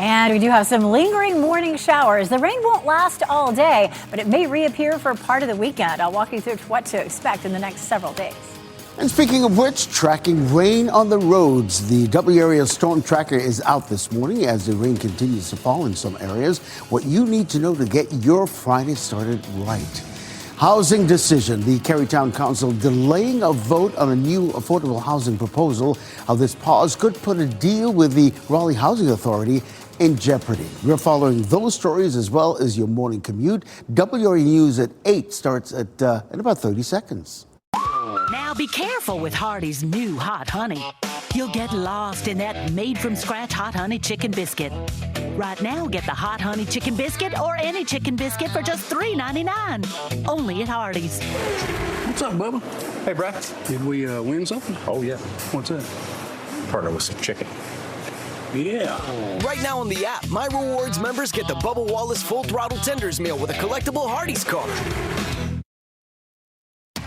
And we do have some lingering morning showers. The rain won't last all day, but it may reappear for part of the weekend. I'll walk you through what to expect in the next several days. And speaking of which, tracking rain on the roads. The WRAL storm tracker is out this morning as the rain continues to fall in some areas. What you need to know to get your Friday started right. Housing decision. The Carytown Council delaying a vote on a new affordable housing proposal. How this pause could put a deal with the Raleigh Housing Authority in jeopardy. We're following those stories as well as your morning commute. WRAL News at 8 starts at in about 30 seconds. Now be careful with Hardee's new hot honey. You'll get lost in that made-from-scratch hot honey chicken biscuit. Right now, get the hot honey chicken biscuit or any chicken biscuit for just $3.99. Only at Hardee's. What's up, Bubba? Hey, Brad. Did we win something? Oh, yeah. What's that? Partner with some chicken. Yeah. Right now on the app, My Rewards members get the Bubba Wallace Full Throttle Tenders Meal with a collectible Hardee's card.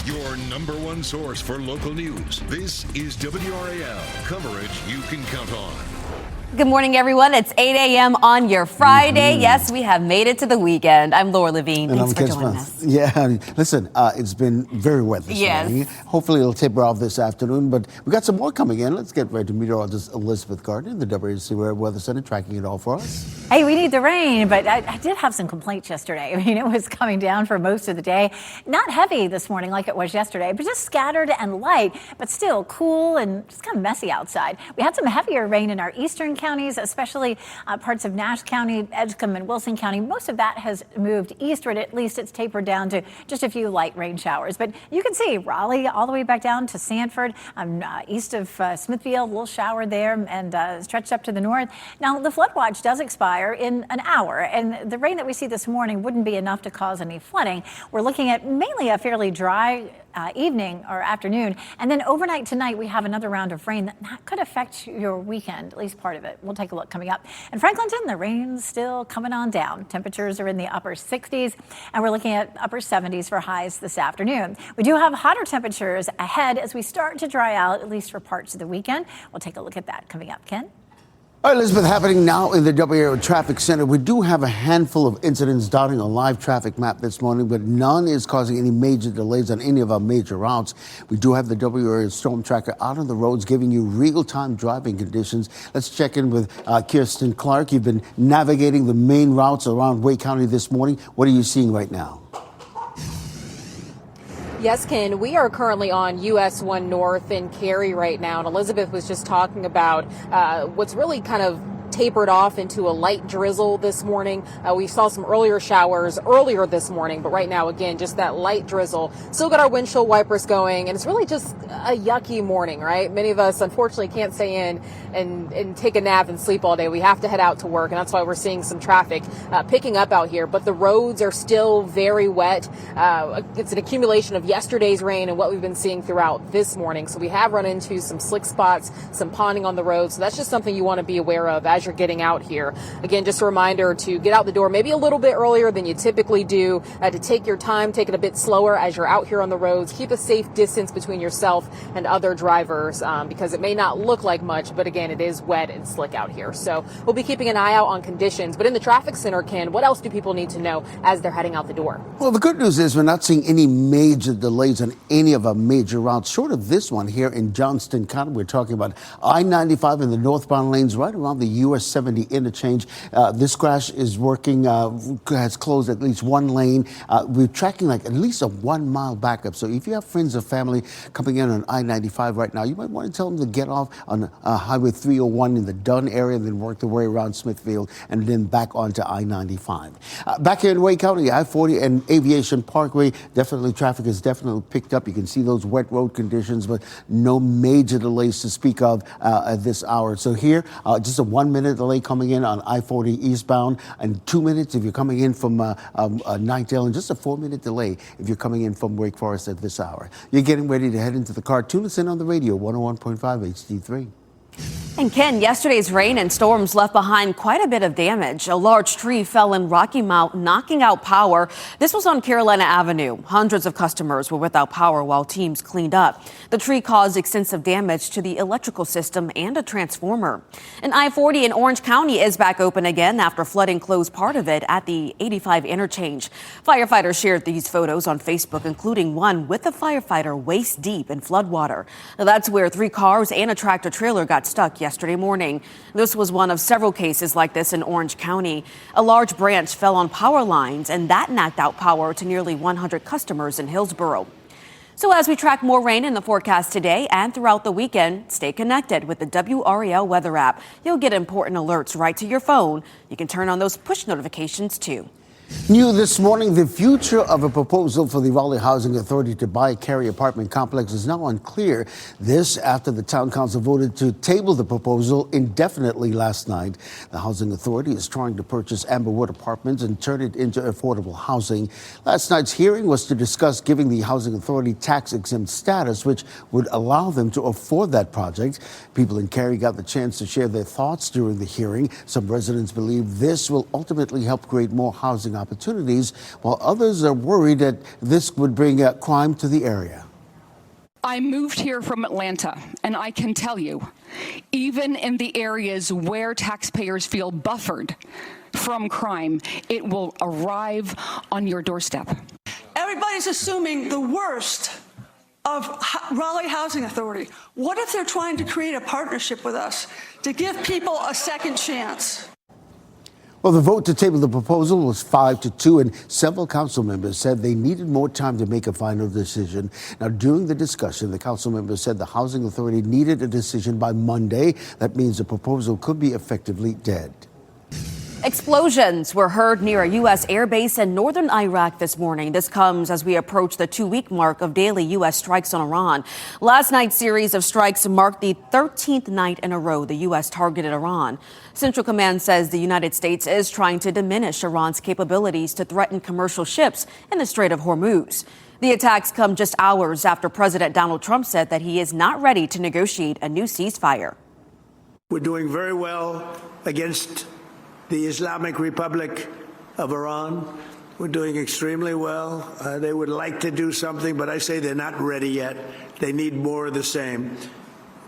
Your number one source for local news. This is WRAL, coverage you can count on. Good morning, everyone. It's 8 a.m. on your Friday. Yes, we have made it to the weekend. I'm Laura Levine. Thanks for joining us. Yeah, listen, it's been very wet this morning. Hopefully it'll taper off this afternoon, but we got some more coming in. Let's get right to meteorologist Elizabeth Gardner, the WRAL Weather Center, tracking it all for us. Hey, we need the rain, but I did have some complaints yesterday. I mean, it was coming down for most of the day. Not heavy this morning like it was yesterday, but just scattered and light, but still cool and just kind of messy outside. We had some heavier rain in our eastern counties, especially parts of Nash County, Edgecombe, and Wilson County. Most of that has moved eastward. At least it's tapered down to just a few light rain showers. But you can see Raleigh all the way back down to Sanford, east of Smithfield, a little shower there, and stretched up to the north. Now, the flood watch does expire in an hour, and the rain that we see this morning wouldn't be enough to cause any flooding. We're looking at mainly a fairly dry evening or afternoon, and then overnight tonight we have another round of rain that could affect your weekend, at least part of it. We'll take a look coming up. In Franklinton, the rain's still coming on down. Temperatures are in the upper 60s, and we're looking at upper 70s for highs this afternoon. We do have hotter temperatures ahead as we start to dry out, at least for parts of the weekend. We'll take a look at that coming up. Ken? All right, Elizabeth, happening now in the WRAL Traffic Center. We do have a handful of incidents dotting a live traffic map this morning, but none is causing any major delays on any of our major routes. We do have the WRAL Storm Tracker out on the roads giving you real-time driving conditions. Let's check in with Kirsten Clark. You've been navigating the main routes around Wake County this morning. What are you seeing right now? Yes, Ken, we are currently on US 1 North in Cary right now, and Elizabeth was just talking about what's really kind of tapered off into a light drizzle this morning. We saw some earlier showers earlier this morning, but right now, again, just that light drizzle. Still got our windshield wipers going, and it's really just a yucky morning, right? Many of us, unfortunately, can't stay in and take a nap and sleep all day. We have to head out to work, and that's why we're seeing some traffic picking up out here. But the roads are still very wet. It's an accumulation of yesterday's rain and what we've been seeing throughout this morning. So we have run into some slick spots, some ponding on the road. So that's just something you want to be aware of as you're getting out here. Again, just a reminder to get out the door maybe a little bit earlier than you typically do, to take your time, take it a bit slower as you're out here on the roads. Keep a safe distance between yourself and other drivers because it may not look like much, but again, it is wet and slick out here. So we'll be keeping an eye out on conditions. But in the traffic center, Ken, what else do people need to know as they're heading out the door? Well, the good news is we're not seeing any major delays on any of our major routes, short of this one here in Johnston County. We're talking about I-95 in the northbound lanes right around the US 70 interchange. This crash is working, has closed at least one lane. We're tracking like at least a 1 mile backup. So if you have friends or family coming in on I-95 right now, you might want to tell them to get off on Highway 301 in the Dunn area and then work their way around Smithfield and then back onto I-95. Back here in Wake County, I-40 and Aviation Parkway, traffic has definitely picked up. You can see those wet road conditions, but no major delays to speak of at this hour. So here, just a 1 minute delay coming in on I-40 eastbound, and 2 minutes if you're coming in from Nightdale, and just a 4 minute delay if you're coming in from Wake Forest at this hour. You're getting ready to head into the car. Tune us in on the radio, 101.5 HD3. And Ken, yesterday's rain and storms left behind quite a bit of damage. A large tree fell in Rocky Mount, knocking out power. This was on Carolina Avenue. Hundreds of customers were without power while teams cleaned up. The tree caused extensive damage to the electrical system and a transformer. And I-40 in Orange County is back open again after flooding closed part of it at the 85 interchange. Firefighters shared these photos on Facebook, including one with a firefighter waist deep in floodwater. Now, that's where 3 cars and a tractor trailer got stuck yesterday morning. This was one of several cases like this in Orange County. A large branch fell on power lines, and that knocked out power to nearly 100 customers in Hillsborough. So as we track more rain in the forecast today and throughout the weekend, stay connected with the WRAL weather app. You'll get important alerts right to your phone. You can turn on those push notifications too. New this morning, the future of a proposal for the Raleigh Housing Authority to buy a Cary apartment complex is now unclear. This after the town council voted to table the proposal indefinitely last night. The Housing Authority is trying to purchase Amberwood Apartments and turn it into affordable housing. Last night's hearing was to discuss giving the Housing Authority tax-exempt status, which would allow them to afford that project. People in Cary got the chance to share their thoughts during the hearing. Some residents believe this will ultimately help create more housing opportunities, while others are worried that this would bring crime to the area. I moved here from Atlanta, and I can tell you, even in the areas where taxpayers feel buffered from crime, it will arrive on your doorstep. Everybody's assuming the worst of Raleigh Housing Authority. What if they're trying to create a partnership with us to give people a second chance? Well, the vote to table the proposal was 5-2, and several council members said they needed more time to make a final decision. Now, during the discussion, the council members said the Housing Authority needed a decision by Monday. That means the proposal could be effectively dead. Explosions were heard near a U.S. airbase in northern Iraq this morning. This comes as we approach the 2-week mark of daily U.S. strikes on Iran. Last night's series of strikes marked the 13th night in a row the U.S. targeted Iran. Central Command says the United States is trying to diminish Iran's capabilities to threaten commercial ships in the Strait of Hormuz. The attacks come just hours after President Donald Trump said that he is not ready to negotiate a new ceasefire. We're doing very well against the Islamic Republic of Iran. We're doing extremely well. They would like to do something, but I say they're not ready yet. They need more of the same.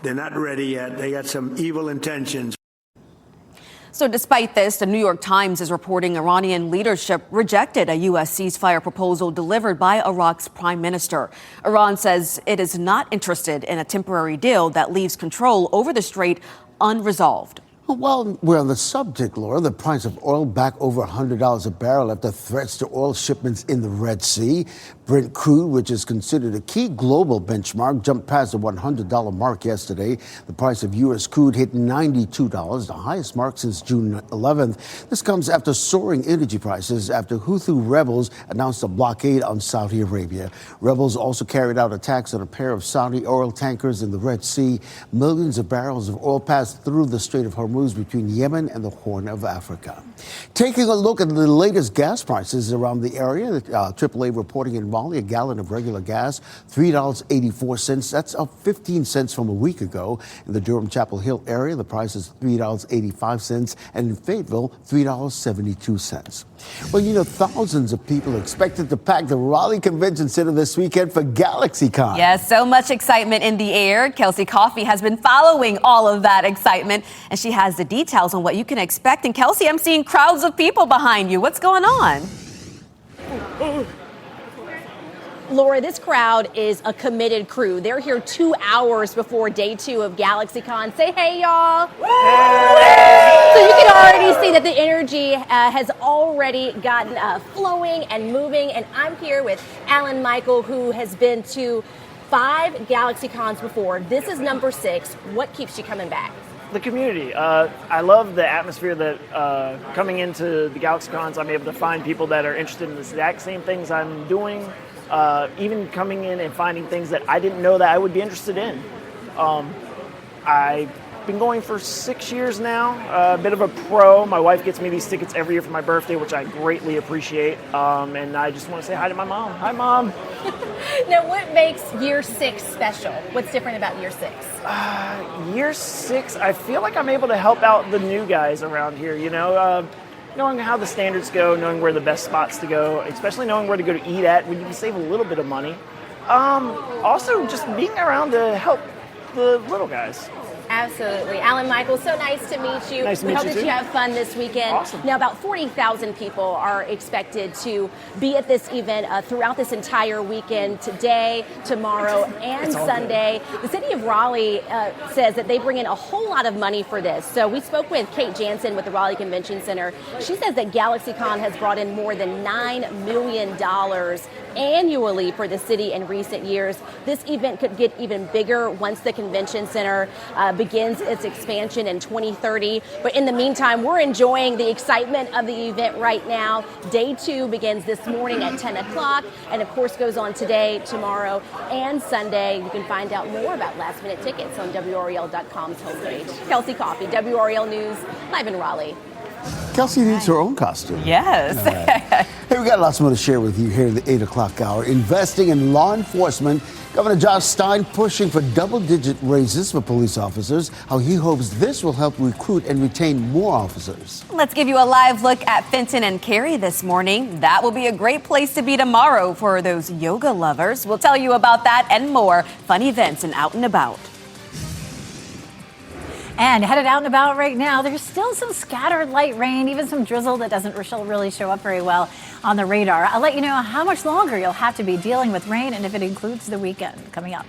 They're not ready yet. They got some evil intentions. So despite this, the New York Times is reporting Iranian leadership rejected a U.S. ceasefire proposal delivered by Iraq's prime minister. Iran says it is not interested in a temporary deal that leaves control over the strait unresolved. While we're on the subject, Laura, the price of oil back over $100 a barrel after threats to oil shipments in the Red Sea. Brent crude, which is considered a key global benchmark, jumped past the $100 mark yesterday. The price of U.S. crude hit $92, the highest mark since June 11th. This comes after soaring energy prices after Houthi rebels announced a blockade on Saudi Arabia. Rebels also carried out attacks on a pair of Saudi oil tankers in the Red Sea. Millions of barrels of oil passed through the Strait of Hormuz between Yemen and the Horn of Africa. Taking a look at the latest gas prices around the area, AAA reporting in Raleigh, a gallon of regular gas, $3.84. That's up 15 cents from a week ago. In the Durham-Chapel Hill area, the price is $3.85, and in Fayetteville, $3.72. Well, you know, thousands of people are expected to pack the Raleigh Convention Center this weekend for GalaxyCon. Yes, so much excitement in the air. Kelsey Coffey has been following all of that excitement, and she has the details on what you can expect. And Kelsey, I'm seeing crowds of people behind you. What's going on? Laura, this crowd is a committed crew. They're here 2 hours before day 2 of GalaxyCon. Say hey, y'all. Hey. So you can already see that the energy has already gotten flowing and moving. And I'm here with Alan Michael, who has been to 5 GalaxyCons before. This is number 6. What keeps you coming back? The community. I love the atmosphere that coming into the GalaxyCons, I'm able to find people that are interested in the exact same things I'm doing. Even coming in and finding things that I didn't know that I would be interested in. I been going for 6 years now, a bit of a pro. My wife gets me these tickets every year for my birthday, which I greatly appreciate. And I just want to say hi to my mom. Hi, Mom. Now, what makes year 6 special? What's different about year 6? Year 6, I feel like I'm able to help out the new guys around here, knowing how the standards go, knowing where the best spots to go, especially knowing where to go to eat at, when you can save a little bit of money. Also, just being around to help the little guys. Absolutely. Alan Michael, so nice to meet you. Nice to we meet hope you that too. you have fun this weekend. Awesome. Now, about 40,000 people are expected to be at this event throughout this entire weekend, today, tomorrow, and Sunday. The city of Raleigh says that they bring in a whole lot of money for this. So we spoke with Kate Jansen with the Raleigh Convention Center. She says that GalaxyCon has brought in more than $9 million annually for the city in recent years. This event could get even bigger once the convention center begins its expansion in 2030. But in the meantime, we're enjoying the excitement of the event right now. Day 2 begins this morning at 10 o'clock and, of course, goes on today, tomorrow, and Sunday. You can find out more about last-minute tickets on WRAL.com's homepage. Kelsey Coffey, WRAL News, live in Raleigh. Kelsey needs her own costume. Yes. Hey, we got lots more to share with you here in the 8 o'clock hour. Investing in law enforcement, Governor Josh Stein pushing for double-digit raises for police officers, how he hopes this will help recruit and retain more officers. Let's give you a live look at Fenton and Cary this morning. That will be a great place to be tomorrow for those yoga lovers. We'll tell you about that and more fun events and out and about. And headed out and about right now, there's still some scattered light rain, even some drizzle that doesn't really show up very well on the radar. I'll let you know how much longer you'll have to be dealing with rain and if it includes the weekend coming up.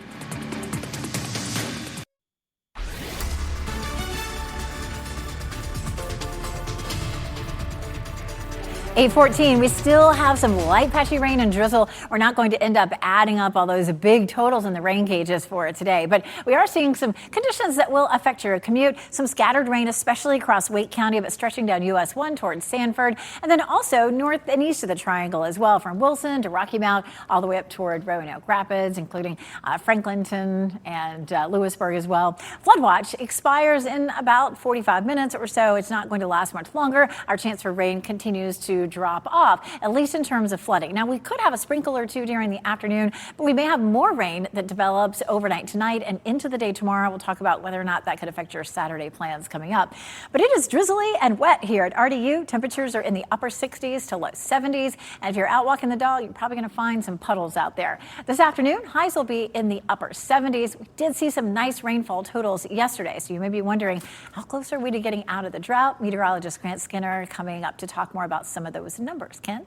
8:14, we still have some light patchy rain and drizzle. We're not going to end up adding up all those big totals in the rain gauges for it today, but we are seeing some conditions that will affect your commute. Some scattered rain, especially across Wake County, but stretching down US 1 towards Sanford, and then also north and east of the triangle as well, from Wilson to Rocky Mount, all the way up toward Roanoke Rapids, including Franklinton and Lewisburg as well. Flood watch expires in about 45 minutes or so. It's not going to last much longer. Our chance for rain continues to drop off, at least in terms of flooding. Now, we could have a sprinkle or two during the afternoon, but we may have more rain that develops overnight tonight and into the day tomorrow. We'll talk about whether or not that could affect your Saturday plans coming up. But it is drizzly and wet here at RDU. Temperatures are in the upper 60s to low 70s. And if you're out walking the dog, you're probably going to find some puddles out there. This afternoon, highs will be in the upper 70s. We did see some nice rainfall totals yesterday, so you may be wondering, how close are we to getting out of the drought? Meteorologist Grant Skinner coming up to talk more about some of those numbers. Ken?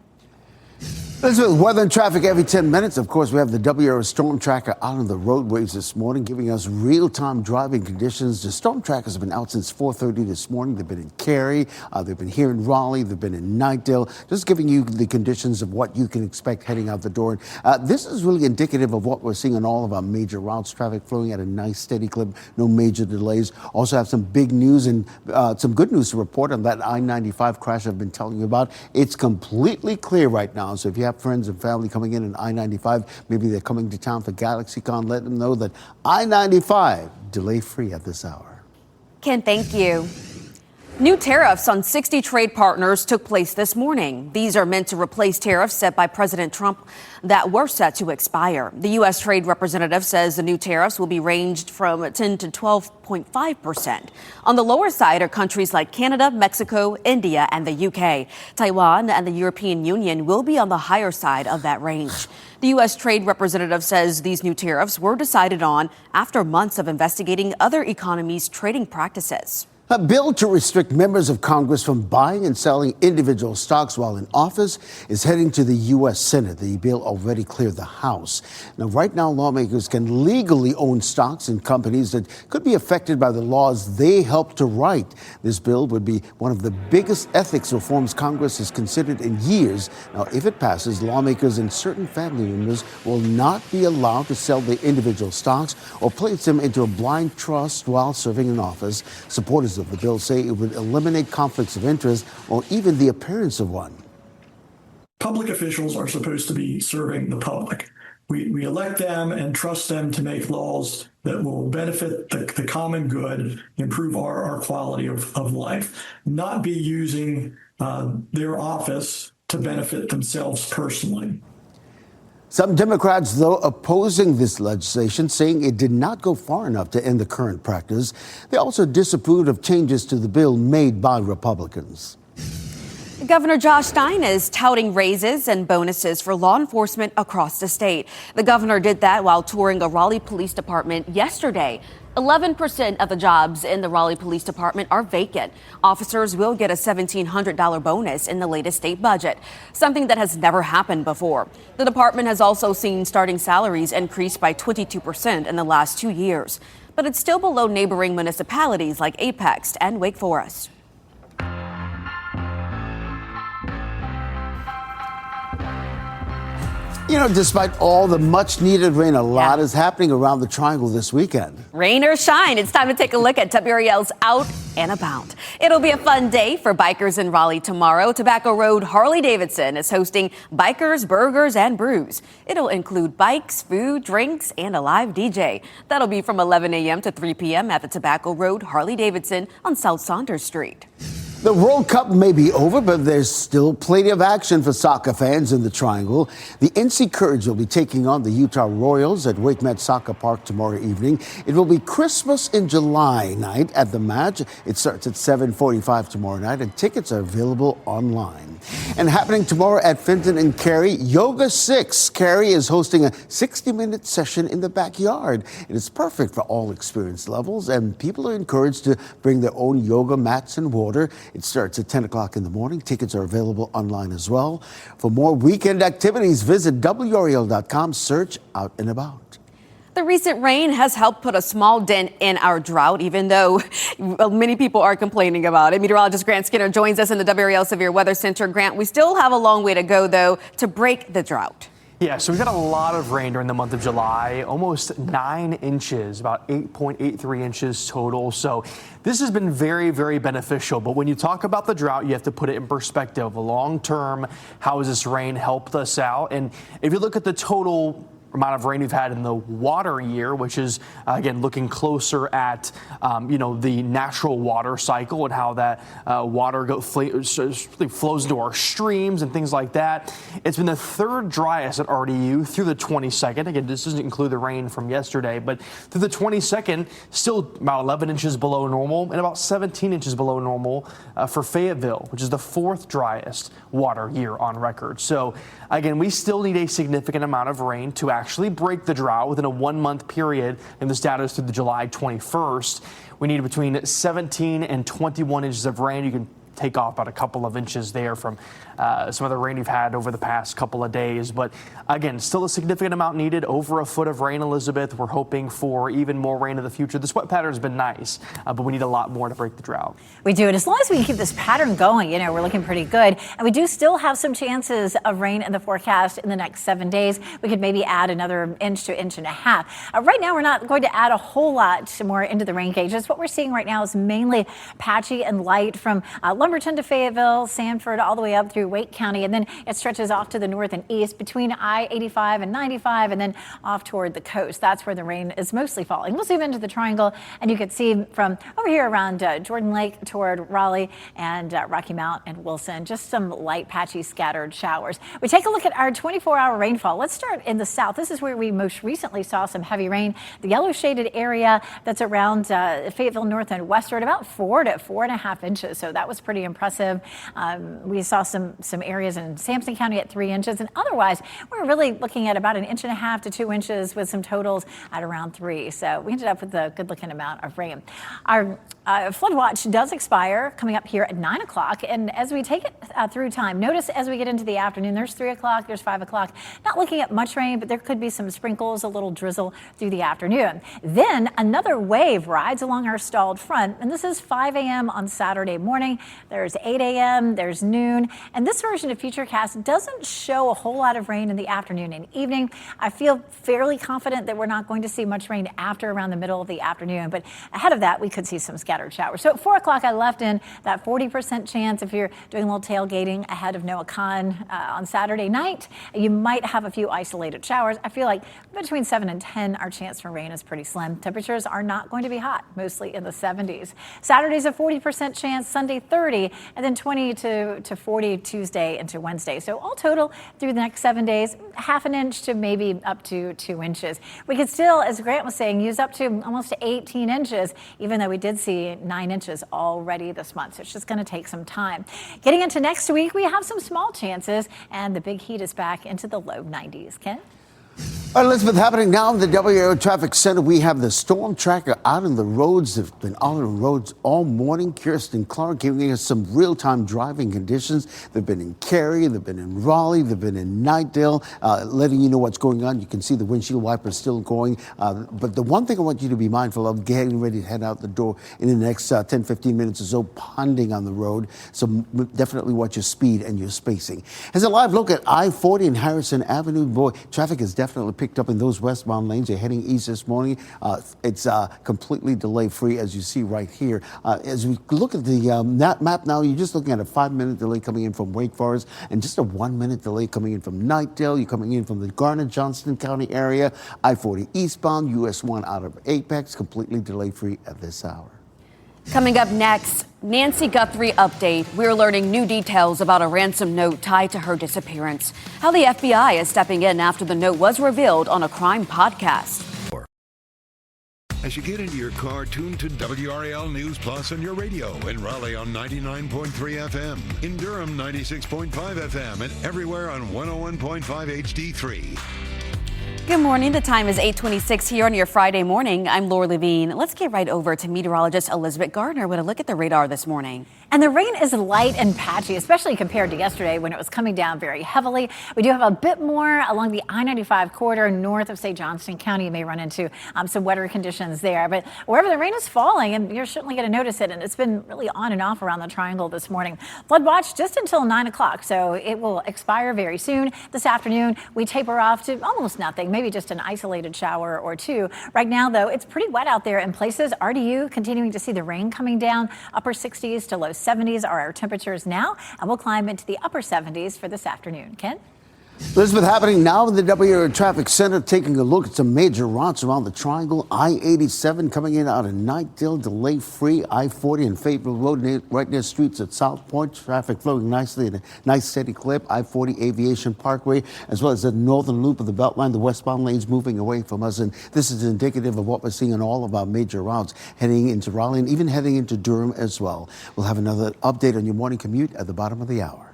This is weather and traffic every 10 minutes. Of course, we have the WRAL Storm Tracker out on the roadways this morning, giving us real-time driving conditions. The storm trackers have been out since 4:30 this morning. They've been in Cary, they've been here in Raleigh, they've been in Knightdale, just giving you the conditions of what you can expect heading out the door. This is really indicative of what we're seeing on all of our major routes. Traffic flowing at a nice steady clip, no major delays. Also have some big news and some good news to report on that I-95 crash I've been telling you about. It's completely clear right now, so if you have friends and family coming in I-95, maybe they're coming to town for GalaxyCon, let them know that I-95 delay-free at this hour. Ken, thank you. New tariffs on 60 trade partners took place this morning. These are meant to replace tariffs set by President Trump that were set to expire. The U.S. Trade Representative says the new tariffs will be ranged from 10 to 12.5%. On the lower side are countries like Canada, Mexico, India, and the U.K. Taiwan and the European Union will be on the higher side of that range. The U.S. Trade Representative says these new tariffs were decided on after months of investigating other economies' trading practices. A bill to restrict members of Congress from buying and selling individual stocks while in office is heading to the U.S. Senate. The bill already cleared the House. Now, right now, lawmakers can legally own stocks in companies that could be affected by the laws they helped to write. This bill would be one of the biggest ethics reforms Congress has considered in years. Now, if it passes, lawmakers and certain family members will not be allowed to sell their individual stocks or place them into a blind trust while serving in office. Supporters of the bill say it would eliminate conflicts of interest or even the appearance of one. Public officials are supposed to be serving the public. we elect them and trust them to make laws that will benefit the common good, improve our quality of life, not be using their office to benefit themselves personally. Some Democrats, though, opposing this legislation, saying it did not go far enough to end the current practice. They also disapproved of changes to the bill made by Republicans. Governor Josh Stein is touting raises and bonuses for law enforcement across the state. The governor did that while touring a Raleigh Police Department yesterday. 11% of the jobs in the Raleigh Police Department are vacant. Officers will get a $1,700 bonus in the latest state budget, something that has never happened before. The department has also seen starting salaries increase by 22% in the last 2 years, but it's still below neighboring municipalities like Apex and Wake Forest. You know, despite all the much needed rain, a lot is happening around the Triangle this weekend. Rain or shine, it's time to take a look at WRAL's Out and About. It'll be a fun day for bikers in Raleigh tomorrow. Tobacco Road Harley-Davidson is hosting Bikers, Burgers, and Brews. It'll include bikes, food, drinks, and a live DJ. That'll be from 11 a.m. to 3 p.m. at the Tobacco Road Harley-Davidson on South Saunders Street. The World Cup may be over, but there's still plenty of action for soccer fans in the Triangle. The NC Courage will be taking on the Utah Royals at Wake Met Soccer Park tomorrow evening. It will be Christmas in July night at the match. It starts at 7:45 tomorrow night, and tickets are available online. And happening tomorrow at Fenton and Cary, Yoga 6. Cary is hosting a 60-minute session in the backyard. It is perfect for all experience levels, and people are encouraged to bring their own yoga mats and water. It starts at 10 o'clock in the morning. Tickets are available online as well. For more weekend activities, visit WRAL.com, search Out and About. The recent rain has helped put a small dent in our drought, even though many people are complaining about it. Meteorologist Grant Skinner joins us in the WRAL Severe Weather Center. Grant, we still have a long way to go, though, to break the drought. Yeah, so we got a lot of rain during the month of July, almost 9 inches, about 8.83 inches total. So this has been very, very beneficial. But when you talk about the drought, you have to put it in perspective. Long term, how has this rain helped us out? And if you look at the total amount of rain we've had in the water year, which is, again, looking closer at, the natural water cycle and how that water flows into our streams and things like that. It's been the third driest at RDU through the 22nd. Again, this doesn't include the rain from yesterday, but through the 22nd, still about 11 inches below normal and about 17 inches below normal for Fayetteville, which is the fourth driest water year on record. So, again, we still need a significant amount of rain to actually break the drought within a 1 month period, and this data is through the July 21st. We need between 17 and 21 inches of rain. You can take off about a couple of inches there from some of the rain we've had over the past couple of days. But again, still a significant amount needed, over a foot of rain, Elizabeth. We're hoping for even more rain in the future. The sweat pattern has been nice, but we need a lot more to break the drought. We do, and as long as we can keep this pattern going, we're looking pretty good. And we do still have some chances of rain in the forecast in the next 7 days. We could maybe add another inch to inch and a half. Right now, we're not going to add a whole lot more into the rain gauges. What we're seeing right now is mainly patchy and light from Lumberton to Fayetteville, Sanford, all the way up through Wake County, and then it stretches off to the north and east between I-85 and 95, and then off toward the coast. That's where the rain is mostly falling. We'll zoom into the Triangle, and you can see from over here around Jordan Lake toward Raleigh and Rocky Mount and Wilson, just some light, patchy, scattered showers. We take a look at our 24-hour rainfall. Let's start in the south. This is where we most recently saw some heavy rain. The yellow shaded area that's around Fayetteville north and westward, about 4 to 4.5 inches. So that was pretty impressive. We saw some areas in Sampson County at 3 inches, and otherwise we're really looking at about 1.5 inches to 2 inches with some totals at around 3. So we ended up with a good looking amount of rain. Our flood watch does expire coming up here at 9 o'clock, and as we take it through time, notice as we get into the afternoon, there's 3 o'clock, there's 5 o'clock. Not looking at much rain, but there could be some sprinkles, a little drizzle through the afternoon. Then another wave rides along our stalled front, and this is 5 a.m. on Saturday morning. there's 8 a.m., there's noon. And this version of Futurecast doesn't show a whole lot of rain in the afternoon and evening. I feel fairly confident that we're not going to see much rain after around the middle of the afternoon. But ahead of that, we could see some scattered showers. So at 4 o'clock, I left in that 40% chance if you're doing a little tailgating ahead of Noah Khan on Saturday night. You might have a few isolated showers. I feel like between 7 and 10, our chance for rain is pretty slim. Temperatures are not going to be hot, mostly in the 70s. Saturday's a 40% chance, Sunday 30, and then 20 to 40 Tuesday into Wednesday. So all total through the next 7 days, half an inch to maybe up to 2 inches. We could still, as Grant was saying, use up to almost 18 inches, even though we did see 9 inches already this month. So it's just going to take some time. Getting into next week, we have some small chances, and the big heat is back into the low 90s. Ken? All right, Elizabeth, happening now in the WRAL Traffic Center. We have the storm tracker out on the roads. They've been out on the roads all morning. Kirsten Clark giving us some real-time driving conditions. They've been in Cary, they've been in Raleigh, they've been in Nightdale, letting you know what's going on. You can see the windshield wipers still going. But the one thing I want you to be mindful of, getting ready to head out the door in the next 10, 15 minutes or so, ponding on the road. So definitely watch your speed and your spacing. As a live look at I-40 and Harrison Avenue, boy, traffic is definitely picked up in those westbound lanes. You're heading east this morning. It's completely delay-free, as you see right here. As we look at the map now, you're just looking at a 5-minute delay coming in from Wake Forest and just a 1-minute delay coming in from Nightdale. You're coming in from the Garner-Johnston County area. I-40 eastbound, US 1 out of Apex, completely delay-free at this hour. Coming up next, Nancy Guthrie update. We're learning new details about a ransom note tied to her disappearance. How the FBI is stepping in after the note was revealed on a crime podcast. As you get into your car, tune to WRAL News Plus on your radio. In Raleigh on 99.3 FM. In Durham, 96.5 FM. And everywhere on 101.5 HD3. Good morning. The time is 8:26 here on your Friday morning. I'm Laura Levine. Let's get right over to meteorologist Elizabeth Gardner with a look at the radar this morning. And the rain is light and patchy, especially compared to yesterday when it was coming down very heavily. We do have a bit more along the I-95 corridor north of, say, Johnston County. You may run into some wetter conditions there. But wherever the rain is falling, and you're certainly going to notice it, and it's been really on and off around the triangle this morning. Flood watch just until 9 o'clock, so it will expire very soon. This afternoon, we taper off to almost nothing, maybe just an isolated shower or two. Right now, though, it's pretty wet out there in places. RDU continuing to see the rain coming down. Upper 60s to low 70s are our temperatures now, and we'll climb into the upper 70s for this afternoon. Ken? Elizabeth, happening now in the WRAL Traffic Center, taking a look at some major routes around the triangle. I-87 coming in out of Nightdale, delay-free. I-40 and Fayetteville Road, right near streets at South Point. Traffic flowing nicely at a nice steady clip. I-40 Aviation Parkway, as well as the northern loop of the Beltline. The westbound lanes moving away from us, and this is indicative of what we're seeing on all of our major routes, heading into Raleigh and even heading into Durham as well. We'll have another update on your morning commute at the bottom of the hour.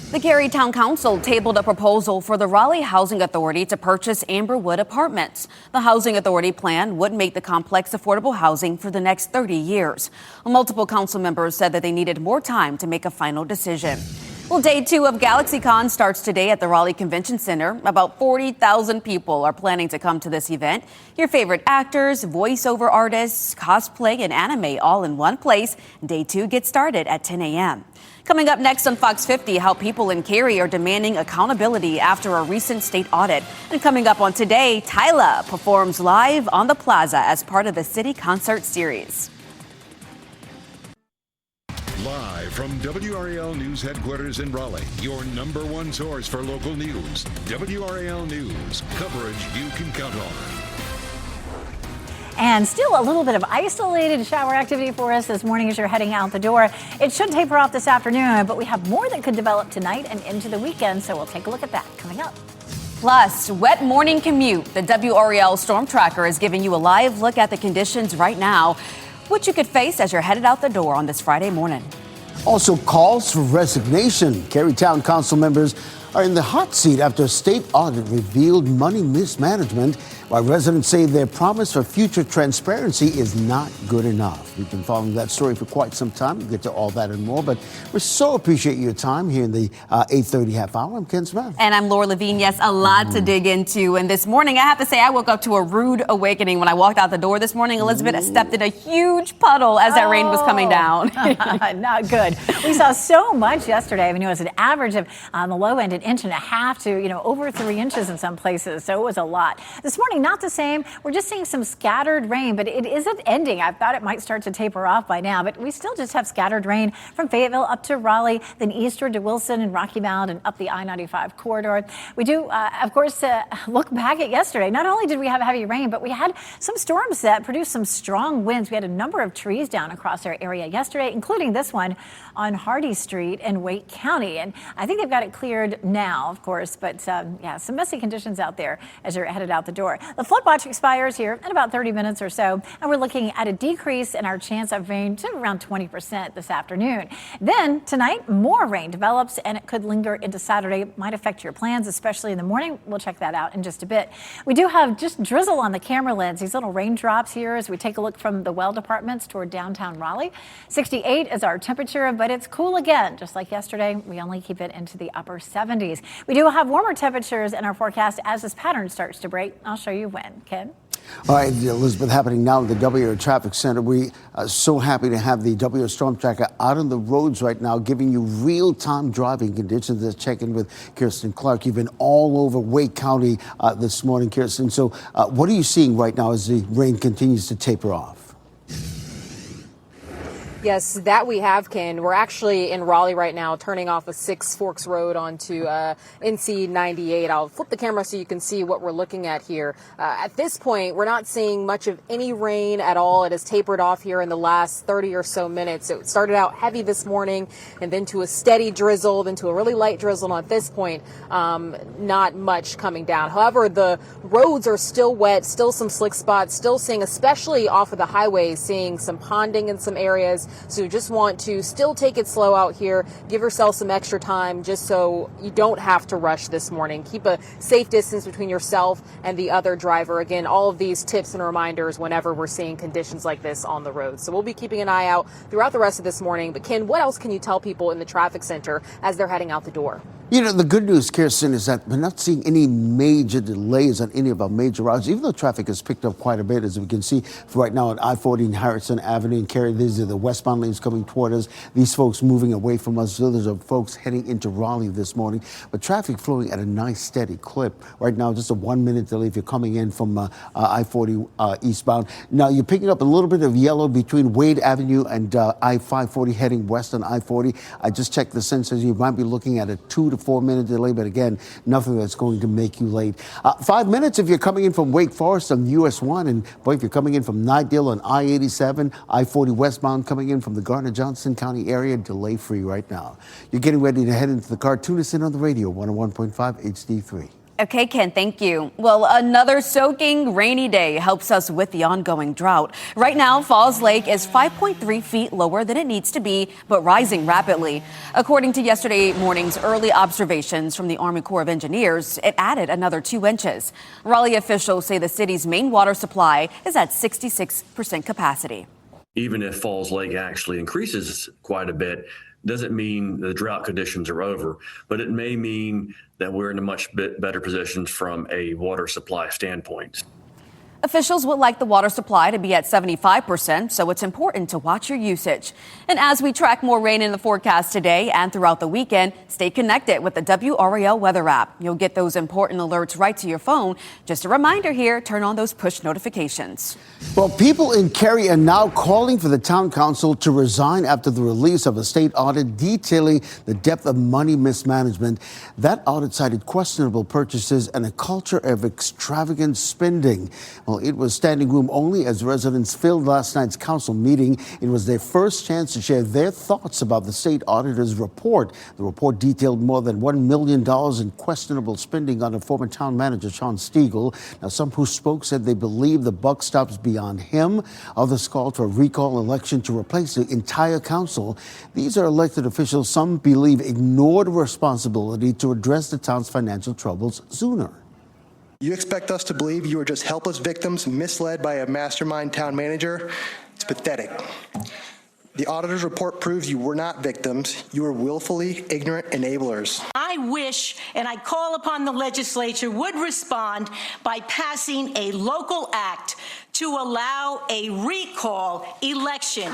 The Cary Town Council tabled a proposal for the Raleigh Housing Authority to purchase Amberwood Apartments. The Housing Authority plan would make the complex affordable housing for the next 30 years. Multiple council members said that they needed more time to make a final decision. Well, day 2 of GalaxyCon starts today at the Raleigh Convention Center. About 40,000 people are planning to come to this event. Your favorite actors, voiceover artists, cosplay, and anime all in one place. Day 2 gets started at 10 a.m. Coming up next on Fox 50, how people in Cary are demanding accountability after a recent state audit. And coming up on Today, Tyla performs live on the plaza as part of the City Concert Series. Live from WRAL News Headquarters in Raleigh, your #1 source for local news. WRAL News, coverage you can count on. And still a little bit of isolated shower activity for us this morning as you're heading out the door. It should taper off this afternoon, but we have more that could develop tonight and into the weekend, so we'll take a look at that coming up. Plus, wet morning commute. The WRAL Storm Tracker is giving you a live look at the conditions right now, what you could face as you're headed out the door on this Friday morning. Also, calls for resignation. Cary Town Council members are in the hot seat after a state audit revealed money mismanagement, while residents say their promise for future transparency is not good enough. We've been following that story for quite some time. We'll get to all that and more, but we so appreciate your time here in the 8:30 half hour. I'm Ken Smith. And I'm Laura Levine. Yes, a lot to dig into. And this morning, I have to say, I woke up to a rude awakening when I walked out the door this morning. Elizabeth stepped in a huge puddle as that rain was coming down. Not good. We saw so much yesterday. I mean, it was an average of on the low end, 1.5 inches to, over 3 inches in some places. So it was a lot. This morning, not the same. We're just seeing some scattered rain, but it isn't ending. I thought it might start to taper off by now, but we still just have scattered rain from Fayetteville up to Raleigh, then eastward to Wilson and Rocky Mount and up the I-95 corridor. We do, of course, look back at yesterday. Not only did we have heavy rain, but we had some storms that produced some strong winds. We had a number of trees down across our area yesterday, including this one on Hardy Street in Wake County. And I think they've got it cleared now, of course, but some messy conditions out there as you're headed out the door. The flood watch expires here in about 30 minutes or so, and we're looking at a decrease in our chance of rain to around 20% this afternoon. Then tonight, more rain develops, and it could linger into Saturday. It might affect your plans, especially in the morning. We'll check that out in just a bit. We do have just drizzle on the camera lens, these little raindrops here as we take a look from the well departments toward downtown Raleigh. 68 is our temperature, but it's cool again. Just like yesterday, we only keep it into the upper 70s. We do have warmer temperatures in our forecast as this pattern starts to break. I'll show you when. Ken? All right, Elizabeth, happening now at the WRAL Traffic Center. We are so happy to have the WRAL Storm Tracker out on the roads right now, giving you real-time driving conditions. Let's check in with Kirsten Clark. You've been all over Wake County this morning, Kirsten. So what are you seeing right now as the rain continues to taper off? Yes, that we have, Ken. We're actually in Raleigh right now, turning off of Six Forks Road onto NC 98. I'll flip the camera so you can see what we're looking at here. At this point, we're not seeing much of any rain at all. It has tapered off here in the last 30 or so minutes. It started out heavy this morning and then to a steady drizzle, then to a really light drizzle. And at this point, not much coming down. However, the roads are still wet, still some slick spots, still seeing, especially off of the highways, seeing some ponding in some areas. So you just want to still take it slow out here. Give yourself some extra time just so you don't have to rush this morning. Keep a safe distance between yourself and the other driver. Again, all of these tips and reminders whenever we're seeing conditions like this on the road. So we'll be keeping an eye out throughout the rest of this morning. But Ken, what else can you tell people in the traffic center as they're heading out the door? The good news, Kirsten, is that we're not seeing any major delays on any of our major routes, even though traffic has picked up quite a bit, as we can see right now at I-40 and Harrison Avenue and Cary. These are the westbound lanes coming toward us. These folks moving away from us. So those are folks heading into Raleigh this morning. But traffic flowing at a nice, steady clip. Right now, just a 1 minute delay if you're coming in from I-40 eastbound. Now, you're picking up a little bit of yellow between Wade Avenue and I-540 heading west on I-40. I just checked the sensors. You might be looking at a 2 to 4 minute delay, but again, nothing that's going to make you late. 5 minutes if you're coming in from Wake Forest on US 1, and boy, if you're coming in from Nightdale on I-87, I-40 westbound coming in from the Garner-Johnson County area, delay free right now. You're getting ready to head into the car. Tune us in on the radio, 101.5 HD3. Okay, Ken, thank you. Well, another soaking rainy day helps us with the ongoing drought. Right now, Falls Lake is 5.3 feet lower than it needs to be, but rising rapidly. According to yesterday morning's early observations from the Army Corps of Engineers, it added another 2 inches. Raleigh officials say the city's main water supply is at 66% capacity. Even if Falls Lake actually increases quite a bit, doesn't mean the drought conditions are over, but it may mean that we're in a much better position from a water supply standpoint. Officials would like the water supply to be at 75%, so it's important to watch your usage. And as we track more rain in the forecast today and throughout the weekend, stay connected with the WRAL weather app. You'll get those important alerts right to your phone. Just a reminder here, turn on those push notifications. Well, people in Cary are now calling for the town council to resign after the release of a state audit detailing the depth of money mismanagement. That audit cited questionable purchases and a culture of extravagant spending. Well, it was standing room only as residents filled last night's council meeting. It was their first chance to share their thoughts about the state auditor's report. The report detailed more than $1 million in questionable spending under former town manager Sean Stiegel. Now, some who spoke said they believe the buck stops beyond him. Others called for a recall election to replace the entire council. These are elected officials some believe ignored responsibility to address the town's financial troubles sooner. You expect us to believe you are just helpless victims misled by a mastermind town manager? It's pathetic. The auditor's report proves you were not victims. You were willfully ignorant enablers. I wish and I call upon the legislature would respond by passing a local act to allow a recall election.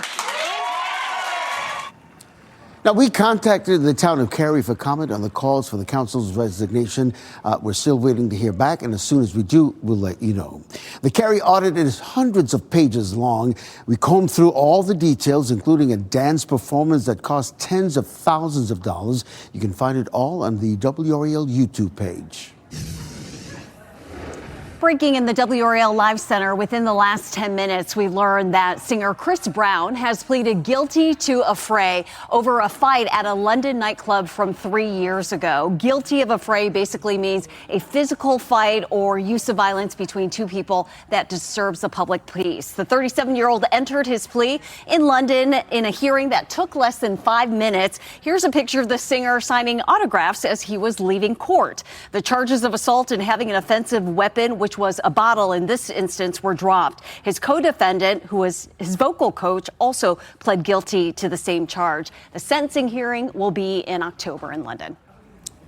Now, we contacted the town of Cary for comment on the calls for the council's resignation. We're still waiting to hear back, and as soon as we do, we'll let you know. The Cary audit is hundreds of pages long. We combed through all the details, including a dance performance that cost tens of thousands of dollars. You can find it all on the WRAL YouTube page. Breaking in the WRAL Live Center within the last 10 minutes, we learned that singer Chris Brown has pleaded guilty to a fray over a fight at a London nightclub from 3 years ago. Guilty of a fray basically means a physical fight or use of violence between two people that disturbs the public peace. The 37-year-old entered his plea in London in a hearing that took less than 5 minutes. Here's a picture of the singer signing autographs as he was leaving court. The charges of assault and having an offensive weapon, which was a bottle in this instance, were dropped. His co-defendant, who was his vocal coach, also pled guilty to the same charge. The sentencing hearing will be in October in London.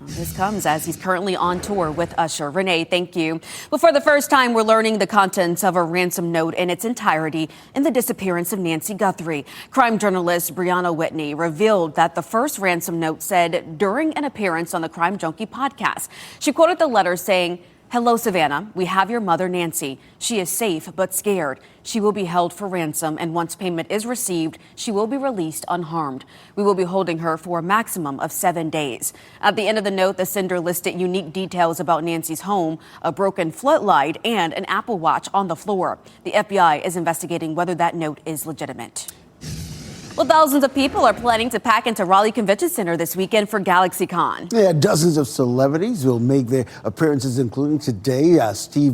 This comes as he's currently on tour with Usher. Renee, thank you. Well, for the first time, we're learning the contents of a ransom note in its entirety in the disappearance of Nancy Guthrie. Crime journalist Brianna Whitney revealed that the first ransom note said during an appearance on the Crime Junkie podcast. She quoted the letter saying, "Hello, Savannah. We have your mother, Nancy. She is safe but scared. She will be held for ransom, and once payment is received, she will be released unharmed. We will be holding her for a maximum of 7 days." At the end of the note, the sender listed unique details about Nancy's home, a broken floodlight, and an Apple Watch on the floor. The FBI is investigating whether that note is legitimate. Well, thousands of people are planning to pack into Raleigh Convention Center this weekend for GalaxyCon. Yeah, dozens of celebrities will make their appearances, including today Steve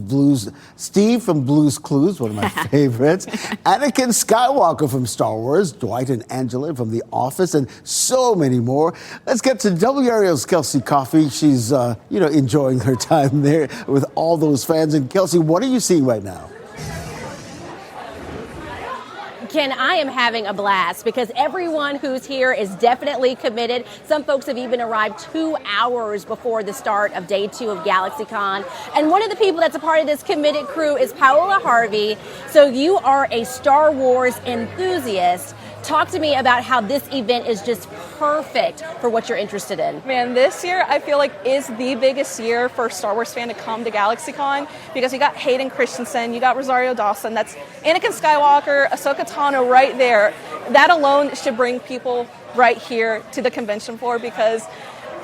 from Blue's Clues, one of my favorites, Anakin Skywalker from Star Wars, Dwight and Angela from The Office, and so many more. Let's get to WRAL's Kelsey Coffey. She's, enjoying her time there with all those fans. And Kelsey, what are you seeing right now? Ken, I am having a blast because everyone who's here is definitely committed. Some folks have even arrived 2 hours before the start of day 2 of GalaxyCon. And one of the people that's a part of this committed crew is Paola Harvey. So you are a Star Wars enthusiast. Talk to me about how this event is just perfect for what you're interested in. Man, this year I feel like is the biggest year for a Star Wars fan to come to GalaxyCon because you got Hayden Christensen, you got Rosario Dawson, that's Anakin Skywalker, Ahsoka Tano right there. That alone should bring people right here to the convention floor because,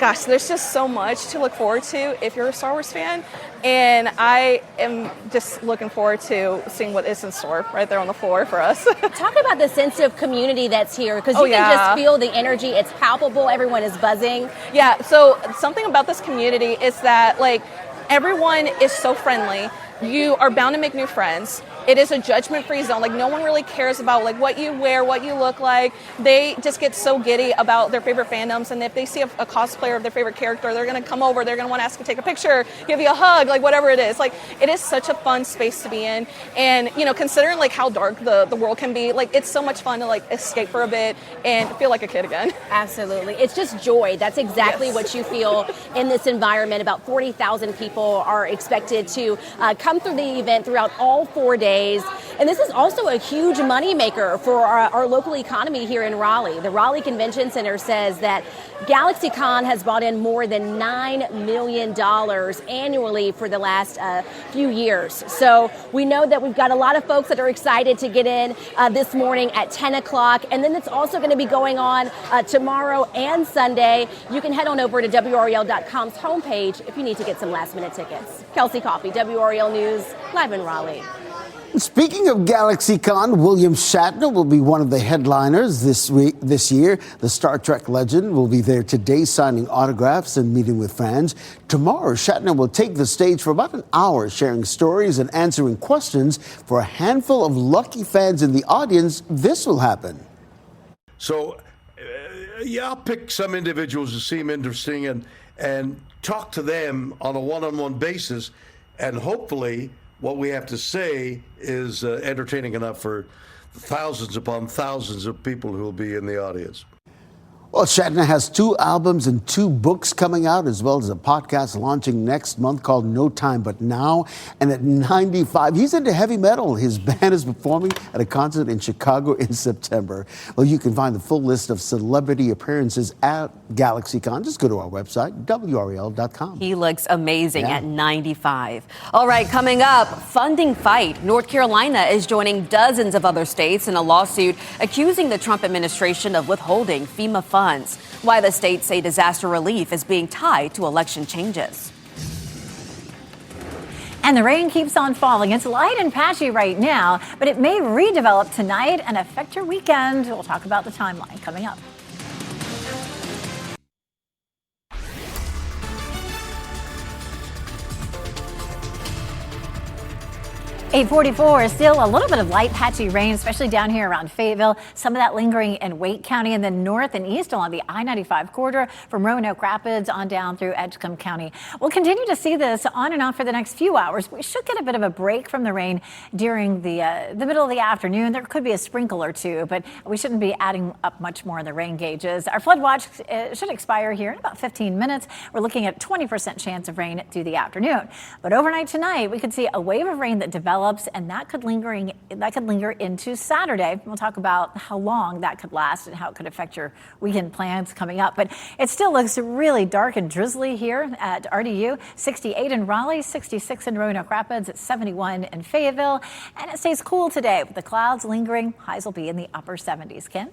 gosh, there's just so much to look forward to if you're a Star Wars fan. And I am just looking forward to seeing what is in store right there on the floor for us. Talk about the sense of community that's here because you can just feel the energy. It's palpable. Everyone is buzzing. Yeah, so something about this community is that, like, everyone is so friendly. You are bound to make new friends. It is a judgment-free zone. Like, no one really cares about, like, what you wear, what you look like. They just get so giddy about their favorite fandoms, and if they see a cosplayer of their favorite character, they're going to come over, they're going to want to ask you to take a picture, give you a hug, like, whatever it is. Like, it is such a fun space to be in, and, considering, like, how dark the world can be, like, it's so much fun to, like, escape for a bit and feel like a kid again. Absolutely. It's just joy. That's exactly what you feel in this environment. About 40,000 people are expected to come through the event throughout all 4 days. days. And this is also a huge moneymaker for our local economy here in Raleigh. The Raleigh Convention Center says that GalaxyCon has brought in more than $9 million annually for the last few years. So we know that we've got a lot of folks that are excited to get in this morning at 10 o'clock. And then it's also going to be going on tomorrow and Sunday. You can head on over to WRAL.com's homepage if you need to get some last minute tickets. Kelsey Coffey, WRAL News, live in Raleigh. Speaking of GalaxyCon, William Shatner will be one of the headliners this year. The Star Trek legend will be there today signing autographs and meeting with fans. Tomorrow, Shatner will take the stage for about an hour, sharing stories and answering questions for a handful of lucky fans in the audience. This will happen. So, I'll pick some individuals who seem interesting and talk to them on a one-on-one basis, and hopefully what we have to say is entertaining enough for thousands upon thousands of people who will be in the audience. Well, Shatner has 2 albums and 2 books coming out, as well as a podcast launching next month called No Time But Now. And at 95, he's into heavy metal. His band is performing at a concert in Chicago in September. Well, you can find the full list of celebrity appearances at GalaxyCon. Just go to our website, WRAL.com. He looks amazing at 95. All right, coming up, funding fight. North Carolina is joining dozens of other states in a lawsuit accusing the Trump administration of withholding FEMA funds. Why the states say disaster relief is being tied to election changes. And the rain keeps on falling. It's light and patchy right now, but it may redevelop tonight and affect your weekend. We'll talk about the timeline coming up. 844 is still a little bit of light patchy rain, especially down here around Fayetteville. Some of that lingering in Wake County, and then north and east along the I-95 corridor from Roanoke Rapids on down through Edgecombe County. We'll continue to see this on and off for the next few hours. We should get a bit of a break from the rain during the middle of the afternoon. There could be a sprinkle or two, but we shouldn't be adding up much more in the rain gauges. Our flood watch should expire here in about 15 minutes. We're looking at 20% chance of rain through the afternoon. But overnight tonight, we could see a wave of rain that develops, and that could linger into Saturday. We'll talk about how long that could last and how it could affect your weekend plans coming up. But it still looks really dark and drizzly here at RDU. 68 in Raleigh, 66 in Roanoke Rapids, at 71 in Fayetteville. And it stays cool today with the clouds lingering. Highs will be in the upper 70s. Ken?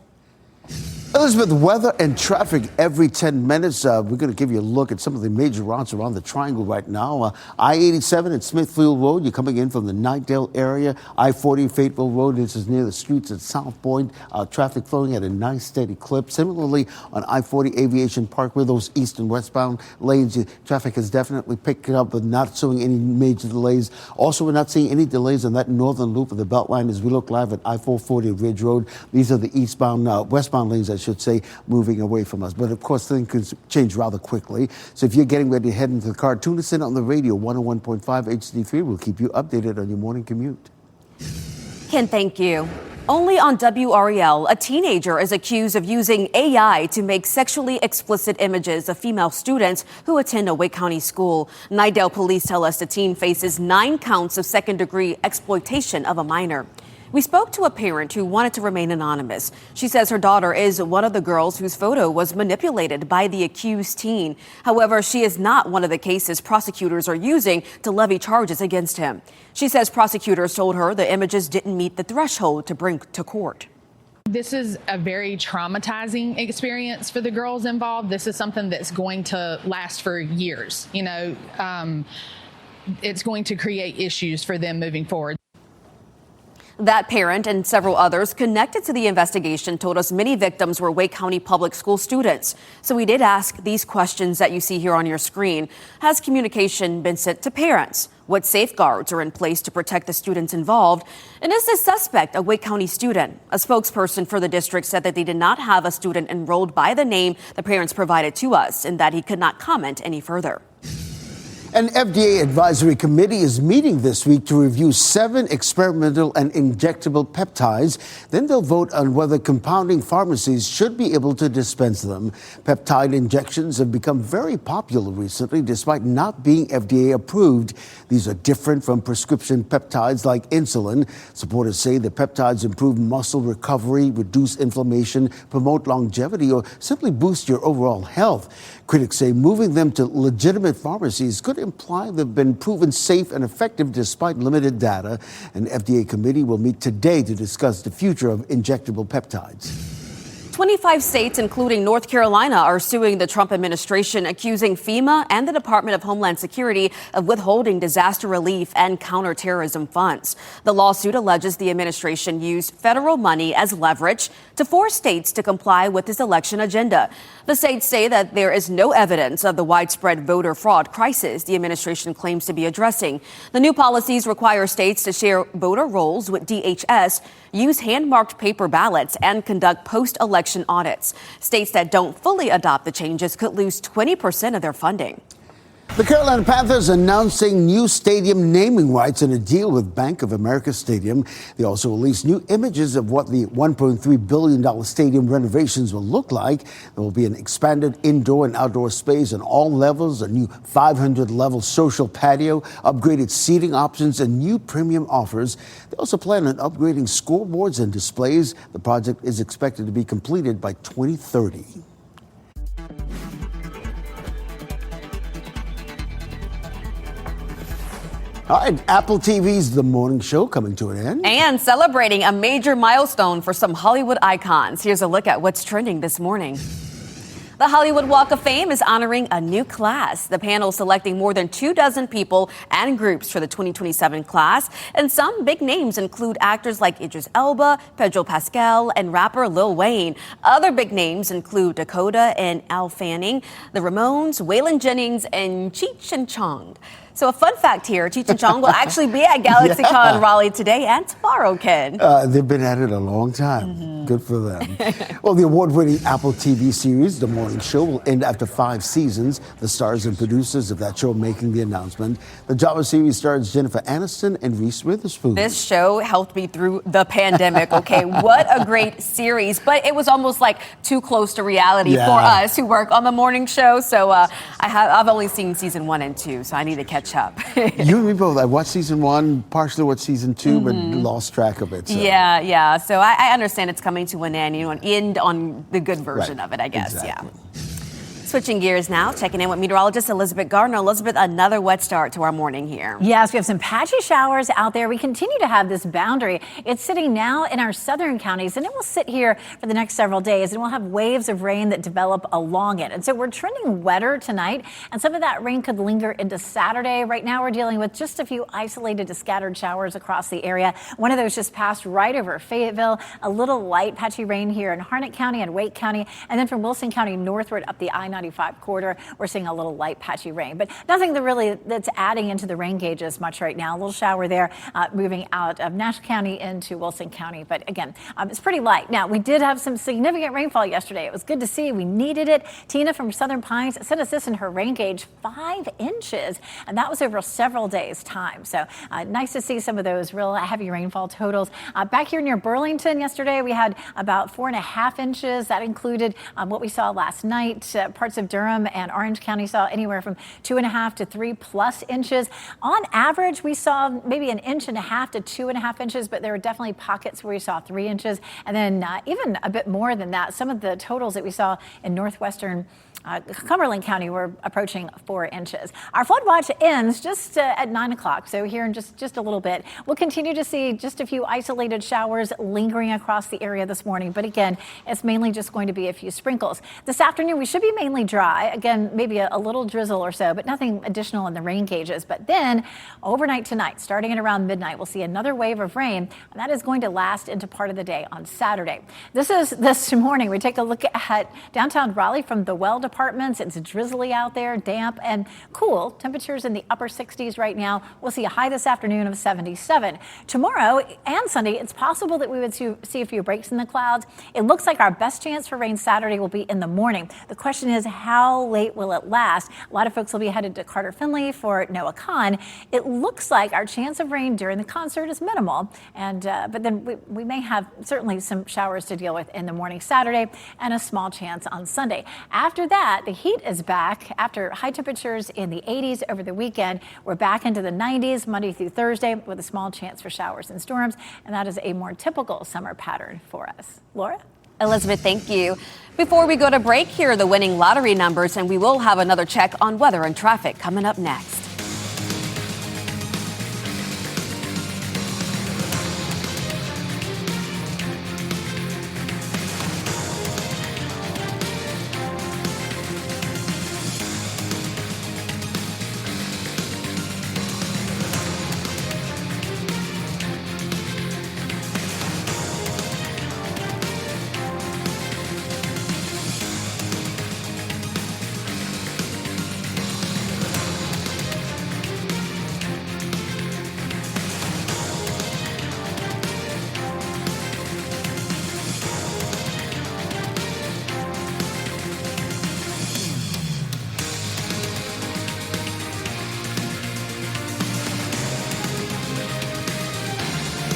Elizabeth, weather and traffic every 10 minutes. We're going to give you a look at some of the major routes around the triangle right now. I-87 at Smithfield Road, you're coming in from the Knightdale area. I-40 Fayetteville Road, this is near the streets at South Point. Traffic flowing at a nice steady clip. Similarly, on I-40 Aviation Parkway, those east and westbound lanes, traffic is definitely picking up, but not showing any major delays. Also, we're not seeing any delays on that northern loop of the Beltline as we look live at I-440 Ridge Road. These are the westbound lanes, I should say, moving away from us. But of course, things can change rather quickly. So if you're getting ready to head into the car, tune us in on the radio, 101.5 HD3. We'll keep you updated on your morning commute. Ken, thank you. Only on WRAL, a teenager is accused of using AI to make sexually explicit images of female students who attend a Wake County school. Knightdale police tell us the teen faces 9 counts of second-degree exploitation of a minor. We spoke to a parent who wanted to remain anonymous. She says her daughter is one of the girls whose photo was manipulated by the accused teen. However, she is not one of the cases prosecutors are using to levy charges against him. She says prosecutors told her the images didn't meet the threshold to bring to court. This is a very traumatizing experience for the girls involved. This is something that's going to last for years. It's going to create issues for them moving forward. That parent and several others connected to the investigation told us many victims were Wake County public school students. So we did ask these questions that you see here on your screen. Has communication been sent to parents? What safeguards are in place to protect the students involved? And is this suspect a Wake County student? A spokesperson for the district said that they did not have a student enrolled by the name the parents provided to us and that he could not comment any further. An FDA advisory committee is meeting this week to review 7 experimental and injectable peptides. Then they'll vote on whether compounding pharmacies should be able to dispense them. Peptide injections have become very popular recently, despite not being FDA approved. These are different from prescription peptides like insulin. Supporters say the peptides improve muscle recovery, reduce inflammation, promote longevity, or simply boost your overall health. Critics say moving them to legitimate pharmacies could imply they've been proven safe and effective despite limited data. An FDA committee will meet today to discuss the future of injectable peptides. 25 states, including North Carolina, are suing the Trump administration, accusing FEMA and the Department of Homeland Security of withholding disaster relief and counterterrorism funds. The lawsuit alleges the administration used federal money as leverage to force states to comply with its election agenda. The states say that there is no evidence of the widespread voter fraud crisis the administration claims to be addressing. The new policies require states to share voter rolls with DHS, use hand-marked paper ballots, and conduct post-election audits. States that don't fully adopt the changes could lose 20% of their funding. The Carolina Panthers announcing new stadium naming rights in a deal with Bank of America Stadium. They also released new images of what the $1.3 billion stadium renovations will look like. There will be an expanded indoor and outdoor space on all levels, a new 500-level social patio, upgraded seating options, and new premium offers. They also plan on upgrading scoreboards and displays. The project is expected to be completed by 2030. All right, Apple TV's The Morning Show coming to an end. And celebrating a major milestone for some Hollywood icons. Here's a look at what's trending this morning. The Hollywood Walk of Fame is honoring a new class. The panel selecting more than 24 people and groups for the 2027 class. And some big names include actors like Idris Elba, Pedro Pascal, and rapper Lil Wayne. Other big names include Dakota and Al Fanning, the Ramones, Waylon Jennings, and Cheech and Chong. So a fun fact here, Cheech and Chong will actually be at GalaxyCon Raleigh today and tomorrow, Ken. They've been at it a long time. Good for them. Well, the award-winning Apple TV series, The Morning Show, will end after 5 seasons. The stars and producers of that show making the announcement. The drama series stars Jennifer Aniston and Reese Witherspoon. This show helped me through the pandemic, okay? What a great series. But it was almost like too close to reality for us who work on The Morning Show. So I've only seen season 1 and 2, so I need to catch up. You and me both. I watched season 1, partially watched season 2, but lost track of it. So. Yeah. So I understand it's coming to an end, an end on the good version of it, I guess. Exactly. Yeah. Switching gears now, checking in with meteorologist Elizabeth Gardner. Elizabeth, another wet start to our morning here. Yes, we have some patchy showers out there. We continue to have this boundary. It's sitting now in our southern counties, and it will sit here for the next several days, and we'll have waves of rain that develop along it. And so we're trending wetter tonight, and some of that rain could linger into Saturday. Right now, we're dealing with just a few isolated to scattered showers across the area. One of those just passed right over Fayetteville. A little light patchy rain here in Harnett County and Wake County, and then from Wilson County northward up the I-95 corridor, we're seeing a little light patchy rain, but nothing that's adding into the rain gauges much right now. A little shower there moving out of Nash County into Wilson County, but again, it's pretty light. Now, we did have some significant rainfall yesterday. It was good to see. We needed it. Tina from Southern Pines sent us this in her rain gauge, 5 inches, and that was over several days' time. So nice to see some of those real heavy rainfall totals. Back here near Burlington yesterday, we had about 4.5 inches. That included what we saw last night. Parts of Durham and Orange County saw anywhere from 2.5 to 3+ inches. On average, we saw maybe 1.5 inches to 2.5 inches, but there were definitely pockets where we saw 3 inches. And then even a bit more than that, some of the totals that we saw in northwestern Cumberland County were approaching 4 inches. Our flood watch ends just at 9 o'clock, so here in just a little bit. We'll continue to see just a few isolated showers lingering across the area this morning, but again, it's mainly just going to be a few sprinkles. This afternoon, we should be mainly dry. Again, maybe a little drizzle or so, but nothing additional in the rain gauges. But then overnight tonight, starting at around midnight, we'll see another wave of rain, and that is going to last into part of the day on Saturday. This morning, we take a look at downtown Raleigh from the Well Departments. It's drizzly out there, damp and cool. Temperatures in the upper 60s right now. We'll see a high this afternoon of 77. Tomorrow and Sunday, it's possible that we would see a few breaks in the clouds. It looks like our best chance for rain Saturday will be in the morning. The question is, is how late will it last? A lot of folks will be headed to Carter Finley for Noah Khan. It looks like our chance of rain during the concert is minimal, and but then we may have certainly some showers to deal with in the morning Saturday and a small chance on Sunday. After that, the heat is back. After high temperatures in the 80s over the weekend, we're back into the 90s Monday through Thursday with a small chance for showers and storms, and that is a more typical summer pattern for us. Laura? Elizabeth, thank you. Before we go to break, here are the winning lottery numbers, and we will have another check on weather and traffic coming up next.